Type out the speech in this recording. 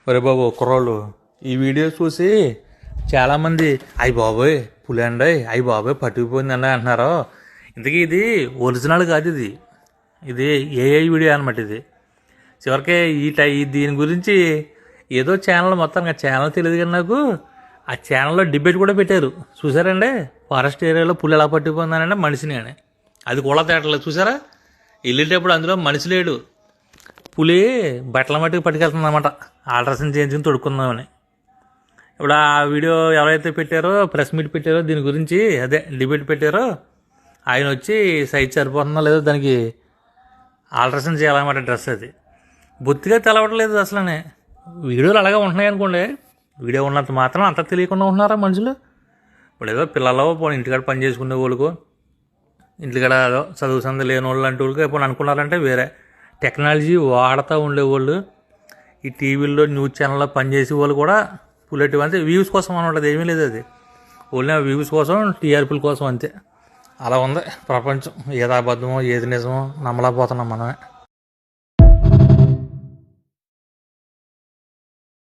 ఒరే బాబు కుర్రోళ్ళు ఈ వీడియో చూసి చాలామంది అయ్యి బాబోయ్ పులి అండి అయ్యి బాబోయ్ పట్టుకుపోయిందండి అంటున్నారు. ఇంతకీ ఇది ఒరిజినల్ కాదు, ఇది ఏఐ వీడియో అనమాట. ఇది చివరికి దీని గురించి ఏదో ఛానల్, మొత్తం ఛానల్ తెలియదు కానీ నాకు ఆ ఛానల్లో డిబేట్ కూడా పెట్టారు. చూసారండి, ఫారెస్ట్ ఏరియాలో పులి ఎలా పట్టుకుపోయిందనంటే మనిషిని అని. అది కూడా తేటలేదు. చూసారా, వెళ్ళేటప్పుడు అందులో మనిషి లేడు, పులి బట్టల మట్టుకు పట్టుకెళ్తుంది అనమాట, ఆల్ట్రాసౌండ్ చేయించుకుని తొడుక్కుందామని. ఇప్పుడు ఆ వీడియో ఎవరైతే పెట్టారో, ప్రెస్ మీట్ పెట్టారో, దీని గురించి అదే డిబేట్ పెట్టారో, ఆయన వచ్చి సైజ్ సరిపోతుందో లేదో దానికి ఆల్ట్రాసౌండ్ చేయాలన్నమాట. డ్రెస్ అది బొత్తిగా తెలవట్లేదు అసలనే. వీడియోలు అలాగే ఉంటున్నాయి అనుకోండి, వీడియో ఉన్నంత మాత్రం అంత తెలియకుండా ఉంటున్నారా మనుషులు. ఇప్పుడు ఏదో పిల్లలు ఇంటికాడ పని చేసుకునే వాళ్ళకు, ఇంటికాడ ఏదో చదువు సంది లేని వాళ్ళు లాంటి వాళ్ళకి ఇప్పుడు అనుకున్నారంటే వేరే. టెక్నాలజీ వాడుతూ ఉండేవాళ్ళు, ఈ టీవీల్లో న్యూస్ ఛానల్లో పనిచేసే వాళ్ళు కూడా పుల్లెటివి అంతే, వ్యూస్ కోసం అనమాట. ఏమీ లేదు, అది ఓన్లీ వ్యూస్ కోసం, టీఆర్పీల కోసం అంతే. అలా ఉంది ప్రపంచం. ఏది అబద్ధమో ఏది నిజమో నమ్మలేకపోతున్నాం మనమే.